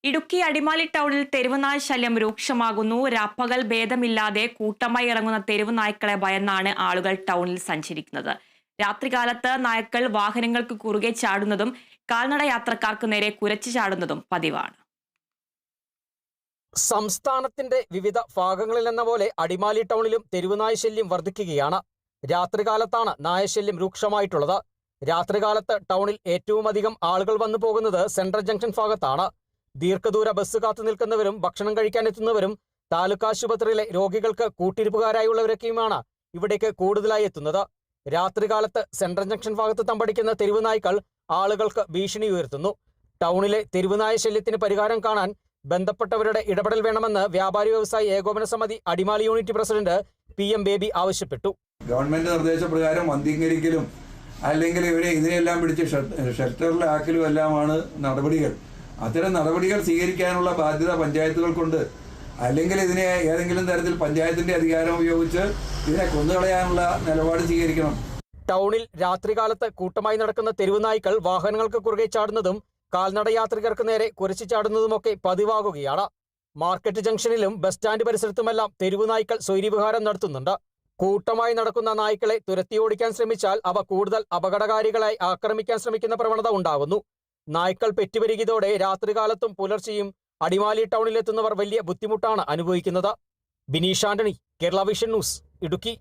ഇടുക്കി അടിമാലി ടൗണിൽ തെരുവുനായ ശല്യം രൂക്ഷമാകുന്നു. രാപ്പകൽ ഭേദമില്ലാതെ കൂട്ടമായി ഇറങ്ങുന്ന തെരുവുനായ്ക്കളെ ഭയന്നാണ് ആളുകൾ ടൗണിൽ സഞ്ചരിക്കുന്നത്. രാത്രികാലത്ത് നായ്ക്കൾ വാഹനങ്ങൾക്ക് കുറുകെ ചാടുന്നതും കാൽനട യാത്രക്കാർക്ക് നേരെ കുരച്ചു ചാടുന്നതും പതിവാണ്. സംസ്ഥാനത്തിന്റെ വിവിധ ഭാഗങ്ങളിലെന്ന പോലെ അടിമാലി ടൗണിലും തെരുവുനായ ശല്യം വർദ്ധിക്കുകയാണ്. രാത്രികാലത്താണ് നായശല്യം രൂക്ഷമായിട്ടുള്ളത്. രാത്രികാലത്ത് ടൗണിൽ ഏറ്റവും അധികം ആളുകൾ വന്നു പോകുന്നത് സെൻട്രൽ ജംഗ്ഷൻ ഭാഗത്താണ്. ദീർഘദൂര ബസ് കാത്തു നിൽക്കുന്നവരും ഭക്ഷണം കഴിക്കാൻ എത്തുന്നവരും താലൂക്ക് ആശുപത്രിയിലെ രോഗികൾക്ക് കൂട്ടിരിപ്പുകാരായുള്ളവരൊക്കെയുമാണ് ഇവിടേക്ക് കൂടുതലായി എത്തുന്നത്. രാത്രികാലത്ത് സെൻട്രൽ ജംഗ്ഷൻ ഭാഗത്ത് തമ്പടിക്കുന്ന തെരുവുനായ്ക്കൾ ആളുകൾക്ക് ഭീഷണി ഉയർത്തുന്നു. ടൗണിലെ തെരുവുനായ ശല്യത്തിന് പരിഹാരം കാണാൻ ബന്ധപ്പെട്ടവരുടെ ഇടപെടൽ വേണമെന്ന് വ്യാപാരി വ്യവസായി ഏകോപന സമിതി Adimali unit president PM baby ആവശ്യപ്പെട്ടു. ഗവൺമെന്റ് നിർദ്ദേശപ്രകാരം വന്ധീകരിക്കലും അല്ലെങ്കിൽ ഇതിനെല്ലാം പിടിച്ച് ഷെൽട്ടറിലാക്കലും എല്ലാമാണ് നടപടികൾ. അത്തരം നടപടികൾ സ്വീകരിക്കാനുള്ള ബാധ്യത പഞ്ചായത്തുകൾക്കുണ്ട്. അല്ലെങ്കിൽ ഇതിനെ ഏതെങ്കിലും തരത്തിൽ പഞ്ചായത്തിന്റെ അധികാരം ഉപയോഗിച്ച് ഇതിനെ കൊന്നുകളയാനുള്ള നിലപാട് സ്വീകരിക്കണം. ടൗണിൽ രാത്രികാലത്ത് കൂട്ടമായി നടക്കുന്ന തെരുവുനായ്ക്കൾ വാഹനങ്ങൾക്ക് കുറുകെ ചാടുന്നതും കാൽനട യാത്രികർക്ക് നേരെ കുരച്ചു ചാടുന്നതുമൊക്കെ പതിവാകുകയാണ്. മാർക്കറ്റ് ജംഗ്ഷനിലും ബസ് സ്റ്റാൻഡ് പരിസരത്തുമെല്ലാം തെരുവുനായ്ക്കൾ സ്വൈര്യവിഹാരം നടത്തുന്നുണ്ട്. കൂട്ടമായി നടക്കുന്ന നായ്ക്കളെ തുരത്തി ഓടിക്കാൻ ശ്രമിച്ചാൽ അവ കൂടുതൽ അപകടകാരികളായി ആക്രമിക്കാൻ ശ്രമിക്കുന്ന പ്രവണത ഉണ്ടാകുന്നു. നായ്ക്കൾ പെറ്റുപെരുകിയതോടെ രാത്രികാലത്തും പുലർച്ചെയും അടിമാലി ടൗണിലെത്തുന്നവർ വലിയ ബുദ്ധിമുട്ടാണ് അനുഭവിക്കുന്നത്. Bineesh Antony, Kerala vision news, Idukki.